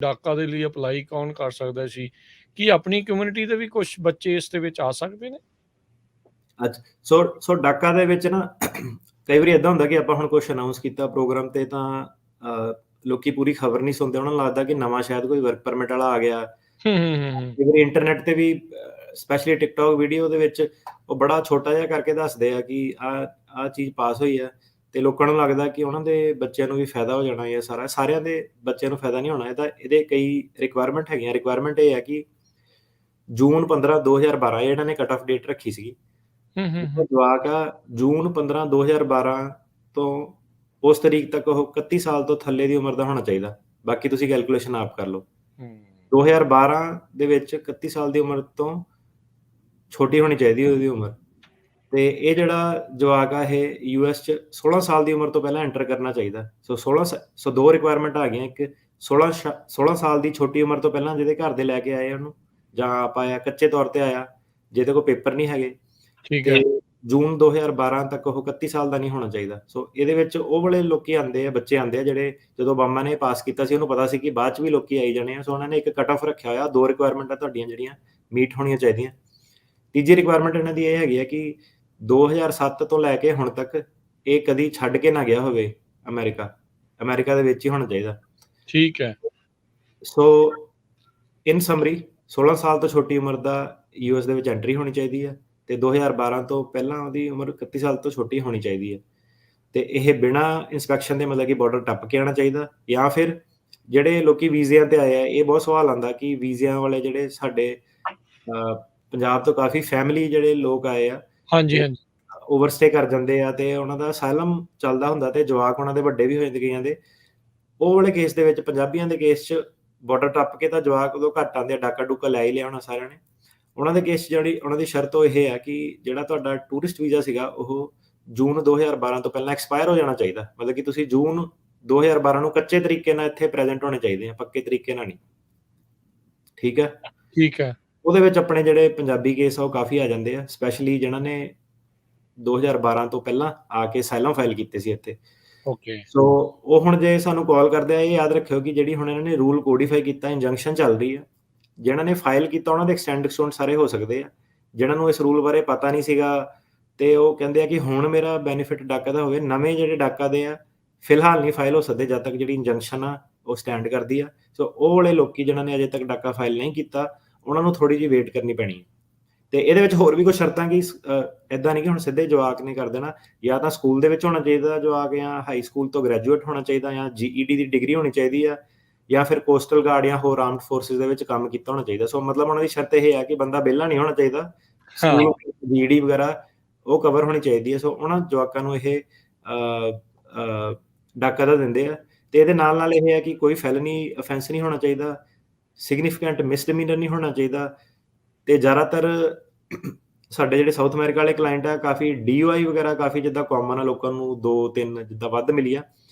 ਡਾਕਾ ਦੇ ਲਈ ਅਪਲਾਈ ਕੌਣ ਕਰ ਸਕਦਾ ਸੀ? ਕੀ ਆਪਣੀ ਕਮਿਊਨਿਟੀ ਦੇ ਵੀ ਕੁਛ ਬੱਚੇ ਇਸ ਦੇ ਵਿੱਚ ਆ ਸਕਦੇ ਨੇ? ਅੱਛਾ, ਸੋ ਡਾਕਾ ਦੇ ਵਿੱਚ ਨਾ ਕਈ ਵਾਰੀ ਏਦਾਂ ਹੁੰਦਾ ਕਿ ਆਪਾਂ ਹੁਣ ਕੁਛ ਅਨਾਉਂਸ ਕੀਤਾ ਪ੍ਰੋਗਰਾਮ ਤੇ ਤਾਂ ਲੋਕੀ ਪੂਰੀ ਖਬਰ ਨਹੀਂ ਸੁਣਦੇ, ਉਹਨਾਂ ਨੂੰ ਲੱਗਦਾ ਕਿ ਨਵਾਂ ਸ਼ਾਇਦ ਕੋਈ ਵਰਕ ਪਰਮਿਟ ਵਾਲਾ ਆ ਗਿਆ। ਕਈ ਵਾਰੀ ਇੰਟਰਨੈਟ ਤੇ ਵੀ ਸਪੈਸ਼ਲੀ ਟਿਕਟੋਕ ਵੀਡੀਓ ਦੇ ਵਿੱਚ ਉਹ ਬੜਾ ਛੋਟਾ ਜਿਹਾ ਕਰਕੇ ਦੱਸਦੇ ਆ ਕਿ ਆਹ ਚੀਜ਼ ਪਾਸ ਹੋਈ ਆ, ਤੇ ਲੋਕਾਂ ਨੂੰ ਲੱਗਦਾ ਕਿ ਉਹਨਾਂ ਦੇ ਬੱਚਿਆਂ ਨੂੰ ਵੀ ਫਾਇਦਾ ਹੋ ਜਾਣਾ। ਇਹ ਸਾਰਿਆਂ ਦੇ ਬੱਚਿਆਂ ਨੂੰ ਫਾਇਦਾ ਨਹੀਂ ਹੋਣਾ। ਇਹਦੇ ਕਈ ਰਿਕੁਆਇਰਮੈਂਟ ਹੈਗੀਆਂ। ਰਿਕੁਆਇਰਮੈਂਟ ਇਹ ਹੈ ਕਿ ਜੂਨ 15 2012 ਇਹਨਾਂ ਨੇ ਕੱਟ ਆਫ ਡੇਟ ਰੱਖੀ ਸੀਗੀ। ਜਵਾਕ ਆ ਜੂਨ 15 2012 ਤੋਂ ਉਸ ਤਰੀਕ ਤੱਕ ਉਹ 31 ਸਾਲ ਤੋਂ ਥੱਲੇ ਦੀ ਉਮਰ ਦਾ ਹੋਣਾ ਚਾਹੀਦਾ। ਬਾਕੀ ਤੁਸੀਂ ਕੈਲਕੂਲੇਸ਼ਨ ਆਪ ਕਰ ਲਓ। 2012 ਦੇ ਵਿੱਚ 31 ਸਾਲ ਦੀ ਉਮਰ ਤੋਂ ਛੋਟੀ ਹੋਣੀ ਚਾਹੀਦੀ ਉਹਦੀ ਉਮਰ। ਤੇ ਇਹ ਜਿਹੜਾ ਜਵਾਕ ਆ ਇਹ US 'ਚ 16 ਸਾਲ ਦੀ ਉਮਰ ਤੋਂ ਪਹਿਲਾਂ ਐਂਟਰ ਕਰਨਾ ਚਾਹੀਦਾ। ਸੋ ਦੋ ਰਿਕੁਆਇਰਮੈਂਟ ਆ ਗਈਆਂ। ਇੱਕ 16 ਸਾਲ ਦੀ ਛੋਟੀ ਉਮਰ ਤੋਂ ਪਹਿਲਾਂ ਜਿਹਦੇ ਘਰ ਦੇ ਲੈ ਕੇ ਆਏ ਉਹਨੂੰ, ਜਾਂ ਆਪ ਆਇਆ ਕੱਚੇ ਤੌਰ ਤੇ ਆਇਆ ਜਿਹਦੇ ਕੋਲ ਪੇਪਰ ਨਹੀਂ ਹੈਗੇ, ਤੇ ਜੂਨ 2012 ਤੱਕ ਉਹ 31 ਸਾਲ ਦਾ ਨਹੀਂ ਹੋਣਾ ਚਾਹੀਦਾ। ਸੋ ਇਹਦੇ ਵਿੱਚ ਉਹ ਵਾਲੇ ਲੋਕੀ ਆਉਂਦੇ ਆ, ਬੱਚੇ ਆਉਂਦੇ ਆ ਜਿਹੜੇ ਜਦੋਂ ਓਬਾਮਾ ਨੇ ਪਾਸ ਕੀਤਾ ਸੀ ਉਹਨੂੰ ਪਤਾ ਸੀ ਕਿ ਬਾਅਦ 'ਚ ਵੀ ਲੋਕੀ ਆਈ ਜਾਣੇ ਆ। ਸੋ ਉਹਨਾਂ ਨੇ ਇੱਕ ਕੱਟ ਆਫ ਰੱਖਿਆ ਹੋਇਆ। ਦੋ ਰਿਕੁਆਇਰਮੈਂਟਾਂ ਤੁਹਾਡੀਆਂ ਜਿਹੜੀਆਂ ਮੀਟ ਹੋਣੀਆਂ ਚਾਹੀਦੀਆਂ। ਤੀਜੀ ਰਿਕੁਆਇਰਮੈਂਟ ਇਹਨਾਂ ਦੀ ਇਹ ਹੈਗੀ ਹੈ ਕਿ 2007 ਤੋਂ ਲੈ ਕੇ ਹੁਣ ਤੱਕ ਇਹ ਕਦੀ ਛੱਡ ਕੇ ਨਾ ਗਿਆ ਹੋਵੇ ਅਮਰੀਕਾ ਦੇ ਵਿੱਚ ਹੀ ਹੋਣਾ ਚਾਹੀਦਾ। ਠੀਕ ਹੈ। ਸੋ ਇਨ ਸਮਰੀ 16 ਸਾਲ ਤੋਂ ਛੋਟੀ ਉਮਰ ਦਾ US ਦੇ ਵਿੱਚ ਐਂਟਰੀ ਹੋਣੀ ਚਾਹੀਦੀ ਹੈ, ਤੇ 2012 ਤੋਂ ਪਹਿਲਾਂ ਉਹਦੀ ਉਮਰ 31 ਸਾਲ ਤੋਂ ਛੋਟੀ ਹੋਣੀ ਚਾਹੀਦੀ ਹੈ। ਤੇ ਇਹ ਬਿਨਾਂ ਇੰਸਪੈਕਸ਼ਨ ਦੇ ਮਤਲਬ ਕਿ ਬਾਰਡਰ ਟੱਪ ਕੇ ਆਉਣਾ ਚਾਹੀਦਾ। ਜਾਂ ਫਿਰ ਜਿਹੜੇ ਲੋਕੀ ਵੀਜ਼ਿਆਂ ਤੇ ਆਏ ਆ, ਇਹ ਬਹੁਤ ਸਵਾਲ ਆਉਂਦਾ ਕਿ ਵੀਜ਼ਿਆਂ ਵਾਲੇ ਜਿਹੜੇ ਸਾਡੇ ਪੰਜਾਬ ਤੋਂ ਕਾਫੀ ਫੈਮਿਲੀ ਜਿਹੜੇ ਲੋਕ ਆਏ ਆ, ਹਾਂਜੀ ਹਾਂਜੀ, ਓਵਰਸਟੇ ਕਰ ਜਾਂਦੇ ਆ ਤੇ ਉਹਨਾਂ ਦਾ ਅਸਾਈਲਮ ਚੱਲਦਾ ਹੁੰਦਾ ਤੇ ਜਵਾਕ ਉਹਨਾਂ ਦੇ ਵੱਡੇ ਵੀ ਹੋ ਜਾਂਦੇ ਕਈਆਂ ਦੇ। ਉਹ ਵਾਲੇ ਕੇਸ ਦੇ ਵਿੱਚ, ਪੰਜਾਬੀਆਂ ਦੇ ਕੇਸ 'ਚ ਬਾਰਡਰ ਟੱਪ ਕੇ ਤਾਂ ਜਵਾਕ ਉਦੋਂ ਘੱਟ ਆਉਂਦੇ ਆ, ਡਾਕਾ ਡੂਕਾ ਲੈ ਹੀ ਲਿਆ ਹੋਣਾ ਸਾਰਿਆਂ ਨੇ। ਉਹਨਾਂ ਦੇ ਕੇਸ 'ਚ ਜਿਹੜੀ ਉਹਨਾਂ ਦੀ ਸ਼ਰਤ ਉਹ ਇਹ ਹੈ ਕਿ ਜਿਹੜਾ ਤੁਹਾਡਾ ਟੂਰਿਸਟ ਵੀਜ਼ਾ ਸੀਗਾ ਉਹ ਜੂਨ 2012 ਤੋਂ ਪਹਿਲਾਂ ਐਕਸਪਾਇਰ ਹੋ ਜਾਣਾ ਚਾਹੀਦਾ। ਮਤਲਬ ਕਿ ਤੁਸੀਂ ਜੂਨ 2012 ਨੂੰ ਕੱਚੇ ਤਰੀਕੇ ਨਾਲ ਇੱਥੇ ਪ੍ਰੈਜ਼ੈਂਟ ਹੋਣੇ ਚਾਹੀਦੇ ਆ, ਪੱਕੇ ਤਰੀਕੇ ਨਾਲ ਨਹੀਂ। ਠੀਕ ਹੈ। ਠੀਕ ਹੈ। ਉਹਦੇ ਵਿੱਚ ਆਪਣੇ ਜਿਹੜੇ ਪੰਜਾਬੀ ਕੇਸ ਆ ਉਹ ਕਾਫੀ ਆ ਜਾਂਦੇ ਆ, ਸਪੈਸ਼ਲੀ ਜਿਹਨਾਂ ਨੇ 2012 ਤੋਂ ਪਹਿਲਾਂ ਆ ਕੇ ਅਸਾਈਲਮ ਫਾਈਲ ਕੀਤੇ ਸੀ ਇੱਥੇ। ਓਕੇ। ਸੋ ਉਹ ਹੁਣ ਜੇ ਸਾਨੂੰ ਕਾਲ ਕਰਦੇ ਆ, ਇਹ ਯਾਦ ਰੱਖਿਓ ਕਿ ਜਿਹੜੀ ਹੁਣ ਇਹਨਾਂ ਨੇ ਰੂਲ ਕੋਡੀਫਾਈ ਕੀਤਾ, ਇੰਜੰਕਸ਼ਨ ਚੱਲ ਰਹੀ ਆ, ਜਿਹਨਾਂ ਨੇ ਫਾਈਲ ਕੀਤਾ ਉਹਨਾਂ ਦੇ ਐਕਸਟੈਂਡ ਸਾਰੇ ਹੋ ਸਕਦੇ ਆ। ਜਿਹਨਾਂ ਨੂੰ ਇਸ ਰੂਲ ਬਾਰੇ ਪਤਾ ਨਹੀਂ ਸੀਗਾ ਤੇ ਉਹ ਕਹਿੰਦੇ ਆ ਕਿ ਹੁਣ ਮੇਰਾ ਬੈਨੀਫਿਟ ਡਾਕਾ ਦਾ ਹੋਵੇ, ਨਵੇਂ ਜਿਹੜੇ ਡਾਕਾ ਦੇ ਆ ਫਿਲਹਾਲ ਨਹੀਂ ਫਾਈਲ ਹੋ ਸਕਦੇ ਜਦ ਤੱਕ ਜਿਹੜੀ ਇੰਜੰਕਸ਼ਨ ਆ ਉਹ ਸਟੈਂਡ ਕਰਦੀ ਆ। ਸੋ ਉਹ ਵਾਲੇ ਲੋਕੀ ਜਿਹਨਾਂ ਨੇ ਅਜੇ ਤੱਕ ਡਾਕਾ ਫਾਈਲ ਨਹੀਂ ਕੀਤਾ, ਉਹਨਾਂ ਨੂੰ ਥੋੜੀ ਜਿਹੀ ਵੇਟ ਕਰਨੀ ਪੈਣੀ ਹੈ। ਤੇ ਇਹਦੇ ਵਿੱਚ ਹੋਰ ਵੀ ਕੁਝ ਸ਼ਰਤਾਂ ਕਿ ਇਦਾਂ ਨਹੀਂ ਕਿ ਹੁਣ ਸਿੱਧੇ ਜਵਾਕ ਨੇ ਕਰ ਦੇਣਾ। ਜਾਂ ਤਾਂ ਸਕੂਲ ਦੇ ਵਿੱਚ ਹੋਣਾ ਚਾਹੀਦਾ ਜਵਾਕ, ਜਾਂ ਹਾਈ ਸਕੂਲ ਤੋਂ ਗ੍ਰੈਜੂਏਟ ਹੋਣਾ ਚਾਹੀਦਾ, ਜਾਂ GED ਦੀ ਡਿਗਰੀ ਹੋਣੀ ਚਾਹੀਦੀ ਆ, ਜਾਂ ਫਿਰ ਕੋਸਟਲ ਗਾਰਡ ਜਾਂ ਹੋਰ ਆਰਮਡ ਫੋਰਸਿਸ ਦੇ ਵਿੱਚ ਕੰਮ ਕੀਤਾ ਹੋਣਾ ਚਾਹੀਦਾ। ਸੋ ਮਤਲਬ ਉਹਨਾਂ ਦੀ ਸ਼ਰਤ ਇਹ ਹੈ ਕਿ ਬੰਦਾ ਵਿਹਲਾ ਨਹੀਂ ਹੋਣਾ ਚਾਹੀਦਾ। ਸਕੂਲ GED ਵਗੈਰਾ ਉਹ ਕਵਰ ਹੋਣੀ ਚਾਹੀਦੀ ਹੈ। ਸੋ ਉਹਨਾਂ ਜਵਾਕਾਂ ਨੂੰ ਇਹ ਡਾਕਾ ਦਾ ਦਿੰਦੇ ਆ। ਤੇ ਇਹਦੇ ਨਾਲ ਇਹ ਹੈ ਕਿ ਕੋਈ ਫੈਲਨੀ ਅਫੈਂਸ ਨਹੀਂ ਹੋਣਾ ਚਾਹੀਦਾ, ਸਿਗਨੀਫੀਕੈਂਟ ਮਿਸਡਿਮੀਨਰ ਨਹੀਂ ਹੋਣਾ ਚਾਹੀਦਾ। ਤੇ ਜ਼ਿਆਦਾਤਰ ਸਾਡੇ ਜਿਹੜੇ ਸਾਊਥ ਅਮਰੀਕਾ ਵਾਲੇ ਕਲਾਇੰਟ ਆ, ਕਾਫੀ DUI ਵਗੈਰਾ ਕਾਫੀ ਜਿੱਦਾਂ ਕਾਮਨ ਆ, ਲੋਕਾਂ ਨੂੰ 2-3 ਜਿੱਦਾਂ ਵੱਧ ਮਿਲੀ ਆ।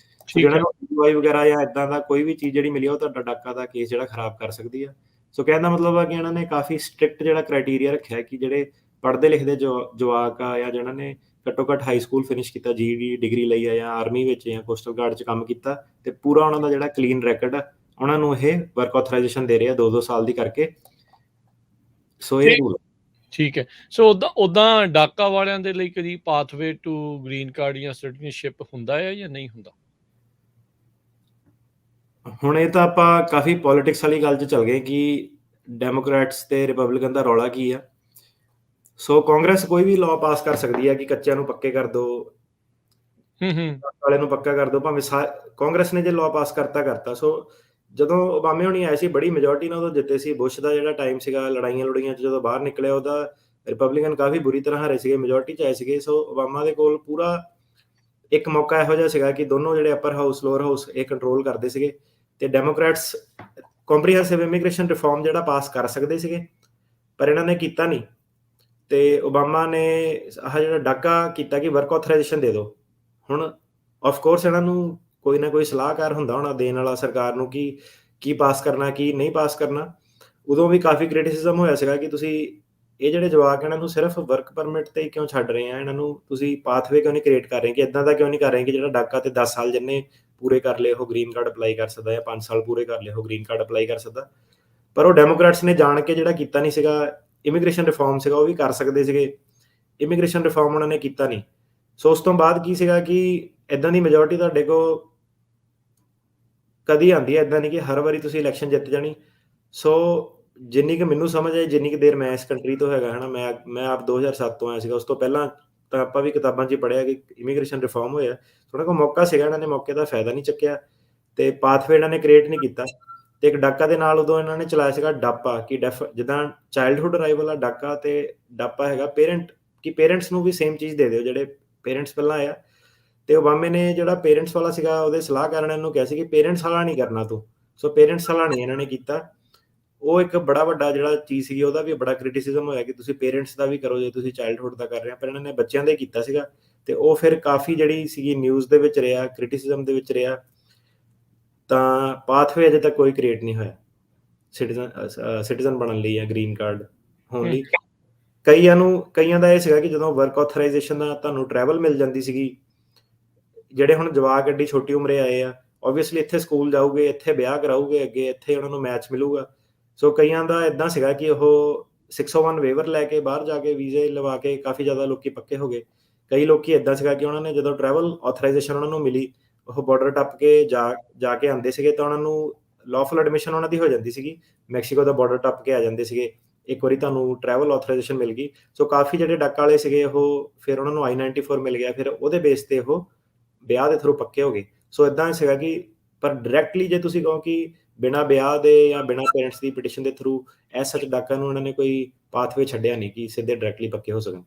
ਸੋ ਜਿਹਨਾਂ ਨੂੰ DUI ਵਗੈਰਾ ਜਾਂ ਇਦਾਂ ਦਾ ਕੋਈ ਵੀ ਚੀਜ਼ ਜਿਹੜੀ ਮਿਲੀ ਆ, ਉਹ ਤੁਹਾਡਾ ਡਾਕਾ ਦਾ ਕੇਸ ਜਿਹੜਾ ਖਰਾਬ ਕਰ ਸਕਦੀ ਆ। ਸੋ ਕਹਿਣ ਦਾ ਮਤਲਬ ਆ ਕਿ ਇਹਨਾਂ ਨੇ ਕਾਫੀ ਸਟ੍ਰਿਕਟ ਜਿਹੜਾ ਕ੍ਰਾਈਟੇਰੀਆ ਰੱਖਿਆ ਕਿ ਜਿਹੜੇ ਪੜ੍ਹਦੇ ਲਿਖਦੇ ਜਵਾਕ ਆ, ਜਾਂ ਜਿਹਨਾਂ ਨੇ ਘੱਟੋ ਘੱਟ ਹਾਈ ਸਕੂਲ ਫਿਨਿਸ਼ ਕੀਤਾ, GED ਡਿਗਰੀ ਲਈ ਆ, ਜਾਂ ਆਰਮੀ ਵਿੱਚ ਜਾਂ ਕੋਸਟਲ ਗਾਰਡ 'ਚ ਕੰਮ ਕੀਤਾ, ਤੇ ਪੂਰਾ ਉਹਨਾਂ ਦਾ ਜਿਹੜਾ ਕਲੀਨ ਰੈਕਡ ਆ, ਉਹਨਾਂ ਨੂੰ ਇਹ ਵਰਕ ਆਥੋਰਾਈਜੇਸ਼ਨ ਦੇ ਰਹੇ ਆ 2-2 ਸਾਲ ਦੀ ਕਰਕੇ। ਸੋ ਇਹ ਰੂਲ ਠੀਕ ਹੈ। ਸੋ ਉਦਾਂ ਡਾਕਾ ਵਾਲਿਆਂ ਦੇ ਲਈ ਕਦੀ ਪਾਥਵੇ ਟੂ ਗ੍ਰੀਨ ਕਾਰਡ ਜਾਂ ਸਿਟੀਜ਼ਨਸ਼ਿਪ ਹੁੰਦਾ ਹੈ ਜਾਂ ਨਹੀਂ ਹੁੰਦਾ? ਹੁਣ ਇਹ ਤਾਂ ਆਪਾਂ ਕਾਫੀ ਪੋਲਿਟਿਕਸ ਵਾਲੀ ਗੱਲ 'ਚ ਚੱਲ ਗਏ ਕਿ ਡੈਮੋਕ੍ਰੈਟਸ ਤੇ ਰਿਪਬਲਿਕਨ ਦਾ ਰੌਲਾ ਕੀ ਆ। ਸੋ ਕਾਂਗਰਸ ਕੋਈ ਵੀ ਲਾਅ ਪਾਸ ਕਰ ਸਕਦੀ ਹੈ ਕਿ ਕੱਚਿਆਂ ਨੂੰ ਪੱਕੇ ਕਰ ਦਿਓ, ਵਾਲੇ ਨੂੰ ਪੱਕਾ ਕਰ ਦਿਓ। ਭਾਵੇਂ ਕਾਂਗਰਸ ਨੇ ਜੇ ਲਾਅ ਪਾਸ ਕਰਤਾ। ਸੋ ਜਦੋਂ ਓਬਾਮੇ ਹੋਣੀ ਆਏ ਸੀ, ਬੜੀ ਮੈਜੋਰਟੀ ਨਾਲ ਉਦੋਂ ਜਿੱਤੇ ਸੀ। ਬੁਸ਼ ਦਾ ਜਿਹੜਾ ਟਾਈਮ ਸੀਗਾ, ਲੜਾਈਆਂ 'ਚ ਜਦੋਂ ਬਾਹਰ ਨਿਕਲਿਆ, ਉਹਦਾ ਰਿਪਬਲਿਕਨ ਕਾਫੀ ਬੁਰੀ ਤਰ੍ਹਾਂ ਹਾਰੇ ਸੀਗੇ, ਮੈਜੋਰਟੀ 'ਚ ਆਏ ਸੀਗੇ। ਸੋ ਓਬਾਮਾ ਦੇ ਕੋਲ ਪੂਰਾ ਇੱਕ ਮੌਕਾ ਇਹੋ ਜਿਹਾ ਸੀਗਾ ਕਿ ਦੋਨੋਂ ਜਿਹੜੇ ਅਪਰ ਹਾਊਸ ਲੋਅਰ ਹਾਊਸ ਇਹ ਕੰਟਰੋਲ ਕਰਦੇ ਸੀਗੇ, ਤੇ ਡੈਮੋਕ੍ਰੈਟਸ ਕੰਪਰੀਹੈਂਸਿਵ ਇਮੀਗ੍ਰੇਸ਼ਨ ਰਿਫਾਰਮ ਜਿਹੜਾ ਪਾਸ ਕਰ ਸਕਦੇ ਸੀਗੇ, ਪਰ ਇਹਨਾਂ ਨੇ ਕੀਤਾ ਨਹੀਂ। ਤੇ ਓਬਾਮਾ ਨੇ ਆਹ ਜਿਹੜਾ ਡਾਕਾ ਕੀਤਾ ਕਿ ਵਰਕ ਆਥੋਰਾਈਜੇਸ਼ਨ ਦੇ ਦਿਓ। ਹੁਣ ਆਫ ਕੋਰਸ ਇਹਨਾਂ ਨੂੰ ਕੋਈ ਨਾ ਕੋਈ ਸਲਾਹਕਾਰ ਹੁੰਦਾ ਹੋਣਾ ਦੇਣ ਵਾਲਾ ਸਰਕਾਰ ਨੂੰ ਕਿ ਕੀ ਪਾਸ ਕਰਨਾ, ਕੀ ਨਹੀਂ ਪਾਸ ਕਰਨਾ। ਉਦੋਂ ਵੀ ਕਾਫੀ ਕ੍ਰਿਟਿਸਿਜ਼ਮ ਹੋਇਆ ਸੀਗਾ ਕਿ ਤੁਸੀਂ ਇਹ ਜਿਹੜੇ ਜਵਾਕ ਇਹਨਾਂ ਨੂੰ ਸਿਰਫ ਵਰਕ ਪਰਮਿਟ ਤੇ ਹੀ ਕਿਉਂ ਛੱਡ ਰਹੇ ਆ, ਇਹਨਾਂ ਨੂੰ ਤੁਸੀਂ ਪਾਥਵੇ ਕਿਉਂ ਨਹੀਂ ਕ੍ਰੀਏਟ ਕਰ ਰਹੇ, ਕਿ ਇਦਾਂ ਦਾ ਕਿਉਂ ਨਹੀਂ ਕਰ ਰਹੇ ਕਿ ਜਿਹੜਾ ਡਾਕਾ ਤੇ 10 ਸਾਲ ਜਿੰਨੇ ਪੂਰੇ ਕਰ ਲਏ ਉਹ ਗ੍ਰੀਨ ਕਾਰਡ ਅਪਲਾਈ ਕਰ ਸਕਦਾ, ਜਾਂ 5 ਸਾਲ ਪੂਰੇ ਕਰ ਲਏ ਉਹ ਗ੍ਰੀਨ ਕਾਰਡ ਅਪਲਾਈ ਕਰ ਸਕਦਾ। ਪਰ ਉਹ ਡੈਮੋਕ੍ਰੈਟਸ ਨੇ ਜਾਣ ਕੇ ਜਿਹੜਾ ਕੀਤਾ ਨਹੀਂ ਸੀਗਾ, ਇਮੀਗ੍ਰੇਸ਼ਨ ਰਿਫਾਰਮ ਸੀਗਾ, ਉਹ ਵੀ ਕਰ ਸਕਦੇ ਸੀਗੇ। ਇਮੀਗ੍ਰੇਸ਼ਨ ਰਿਫਾਰਮ ਉਹਨਾਂ ਨੇ ਕੀਤਾ ਨਹੀਂ। ਸੋ ਉਸ ਤੋਂ ਬਾਅਦ ਕੀ ਸੀਗਾ ਕਿ ਇੱਦਾਂ ਦੀ ਮੈਜੋਰਟੀ ਤੁਹਾਡੇ ਕੋਲ ਕਦੀ ਆਉਂਦੀ ਹੈ, ਇੱਦਾਂ ਨਹੀਂ ਕਿ ਹਰ ਵਾਰੀ ਤੁਸੀਂ ਇਲੈਕਸ਼ਨ ਜਿੱਤ ਜਾਣੀ। ਸੋ ਜਿੰਨੀ ਕੁ ਮੈਨੂੰ ਸਮਝ ਆਈ, ਜਿੰਨੀ ਕੁ ਦੇਰ ਮੈਂ ਇਸ ਕੰਟਰੀ ਤੋਂ ਹੈਗਾ ਹੈ ਨਾ, ਮੈਂ ਆਪ 2007 ਤੋਂ ਆਇਆ ਸੀਗਾ। ਉਸ ਤੋਂ ਪਹਿਲਾਂ ਤਾਂ ਆਪਾਂ ਵੀ ਕਿਤਾਬਾਂ 'ਚ ਹੀ ਪੜ੍ਹਿਆ ਕਿ ਇਮੀਗ੍ਰੇਸ਼ਨ ਰਿਫਾਰਮ ਹੋਇਆ। ਥੋੜ੍ਹਾ ਕੋਲ ਮੌਕਾ ਸੀਗਾ, ਇਹਨਾਂ ਨੇ ਮੌਕੇ ਦਾ ਫਾਇਦਾ ਨਹੀਂ ਚੱਕਿਆ ਅਤੇ ਪਾਥਵੇ ਇਹਨਾਂ ਨੇ ਕ੍ਰੀਏਟ ਨਹੀਂ ਕੀਤਾ। ਅਤੇ ਇੱਕ ਡਾਕਾ ਦੇ ਨਾਲ ਉਦੋਂ ਇਹਨਾਂ ਨੇ ਚਲਾਇਆ ਸੀਗਾ ਡਾਪਾ, ਕਿ ਜਿੱਦਾਂ ਚਾਈਲਡਹੁੱਡ ਅਰਾਈਵਲ ਆ ਡਾਕਾ, ਅਤੇ ਡਾਪਾ ਹੈਗਾ ਕਿ ਪੇਰੈਂਟਸ ਨੂੰ ਵੀ ਸੇਮ ਚੀਜ਼ ਦੇ ਦਿਓ ਜਿਹੜੇ ਪੇਰੈਂਟਸ ਪਹਿਲਾਂ ਆਇਆ। ਅਤੇ ਓਬਾਮੇ ਨੇ ਜਿਹੜਾ ਪੇਰੈਂਟਸ ਵਾਲਾ ਸੀਗਾ, ਉਹਦੇ ਸਲਾਹਕਾਰ ਨੇ ਇਹਨੂੰ ਕਿਹਾ ਸੀ ਕਿ ਪੇਰੈਂਟਸ ਵਾਲਾ ਨਹੀਂ ਕਰਨਾ ਤੂੰ। ਸੋ ਪੇਰੈਂਟਸ ਵਾਲਾ ਨਹੀਂ ਇਹਨਾਂ ਨੇ ਕੀਤਾ। ਉਹ ਇੱਕ ਬੜਾ ਵੱਡਾ ਜਿਹੜਾ ਚੀਜ਼ ਸੀਗੀ, ਉਹਦਾ ਵੀ ਬੜਾ ਕ੍ਰਿਟਿਸਿਜ਼ਮ ਹੋਇਆ ਕਿ ਤੁਸੀਂ ਪੇਰੈਂਟਸ ਦਾ ਵੀ ਕਰੋ ਜੇ ਤੁਸੀਂ ਚਾਈਲਡਹੁੱਡ ਦਾ ਕਰ ਰਹੇ ਹੋ। ਪਰ ਇਹਨਾਂ ਨੇ ਬੱਚਿਆਂ ਦਾ ਹੀ ਕੀਤਾ ਸੀਗਾ, ਅਤੇ ਉਹ ਫਿਰ ਕਾਫੀ ਜਿਹੜੀ ਸੀਗੀ ਨਿਊਜ਼ ਦੇ ਵਿੱਚ ਰਿਹਾ, ਕ੍ਰਿਟਿਸਿਜ਼ਮ ਦੇ ਵਿੱਚ ਰਿਹਾ। ਤਾਂ ਪਾਥਵੇ ਅਜੇ ਤੱਕ ਕੋਈ ਕ੍ਰੀਏਟ ਨਹੀਂ ਹੋਇਆ ਸਿਟੀਜ਼ਨ ਬਣਨ ਲਈ ਜਾਂ ਗ੍ਰੀਨ ਕਾਰਡ ਹੋਣ ਲਈ। ਕਈਆਂ ਦਾ ਇਹ ਸੀਗਾ ਕਿ ਜਦੋਂ ਵਰਕ ਆਥੋਰਾਈਜੇਸ਼ਨ ਦਾ ਤੁਹਾਨੂੰ ਟਰੈਵਲ ਮਿਲ ਜਾਂਦੀ ਸੀਗੀ, ਜਿਹੜੇ ਹੁਣ ਜਵਾਕ ਐਡੀ ਛੋਟੀ ਉਮਰੇ ਆਏ ਆ, ਓਬਵੀਅਸਲੀ ਇੱਥੇ ਸਕੂਲ ਜਾਊਗੇ, ਇੱਥੇ ਵਿਆਹ ਕਰਾਊਗੇ, ਅੱਗੇ ਇੱਥੇ ਉਹਨਾਂ ਨੂੰ ਮੈਚ ਮਿਲੂਗਾ। ਸੋ ਕਈਆਂ ਦਾ ਇੱਦਾਂ ਸੀਗਾ ਕਿ ਉਹ 601 ਵੇਵਰ ਲੈ ਕੇ ਬਾਹਰ ਜਾ ਕੇ ਵੀਜ਼ੇ ਲਵਾ ਕੇ ਕਾਫੀ ਜ਼ਿਆਦਾ ਲੋਕੀ ਪੱਕੇ ਹੋ ਗਏ। ਕਈ ਲੋਕੀ ਇੱਦਾਂ ਸੀਗਾ ਕਿ ਉਹਨਾਂ ਨੇ ਜਦੋਂ ਟਰੈਵਲ ਆਥੋਰਾਈਜੇਸ਼ਨ ਉਹਨਾਂ ਨੂੰ ਮਿਲੀ, ਉਹ ਬਾਰਡਰ ਟੱਪ ਕੇ ਜਾ ਕੇ ਆਉਂਦੇ ਸੀਗੇ, ਤਾਂ ਉਹਨਾਂ ਨੂੰ ਲੌਫੁਲ ਐਡਮਿਸ਼ਨ ਉਹਨਾਂ ਦੀ ਹੋ ਜਾਂਦੀ ਸੀਗੀ। ਮੈਕਸੀਕੋ ਦਾ ਬਾਰਡਰ ਟੱਪ ਕੇ ਆ ਜਾਂਦੇ ਸੀਗੇ, ਇੱਕ ਵਾਰੀ ਤੁਹਾਨੂੰ ਟਰੈਵਲ ਆਥੋਰਾਈਜੇਸ਼ਨ ਮਿਲ ਗਈ। ਸੋ ਕਾਫੀ ਜਿਹੜੇ ਡਾਕਾ ਵਾਲੇ ਸੀਗੇ, ਉਹ ਫਿਰ ਉਹਨਾਂ ਨੂੰ I-94 ਮਿਲ ਗਿਆ, ਫਿਰ ਉਹਦੇ ਬੇਸ 'ਤੇ ਉਹ ਵਿਆਹ ਦੇ ਥਰੂ ਪੱਕੇ ਹੋ ਗਏ। ਸੋ ਇੱਦਾਂ ਸੀਗਾ ਕਿ ਪਰ ਡਾਇਰੈਕਟਲੀ ਜੇ ਤੁਸੀਂ ਕਹੋ ਕਿ ਬਿਨਾਂ ਵਿਆਹ ਦੇ ਜਾਂ ਬਿਨਾਂ ਪੇਰੈਂਟਸ ਦੀ ਪਟੀਸ਼ਨ ਦੇ ਥਰੂ ਐਸ ਸੱਚ ਡਾਕਾ ਨੂੰ ਉਹਨਾਂ ਨੇ ਕੋਈ ਪਾਥਵੇ ਛੱਡਿਆ ਨਹੀਂ ਕਿ ਸਿੱਧੇ ਡਾਇਰੈਕਟਲੀ ਪੱਕੇ ਹੋ ਸਕਣ।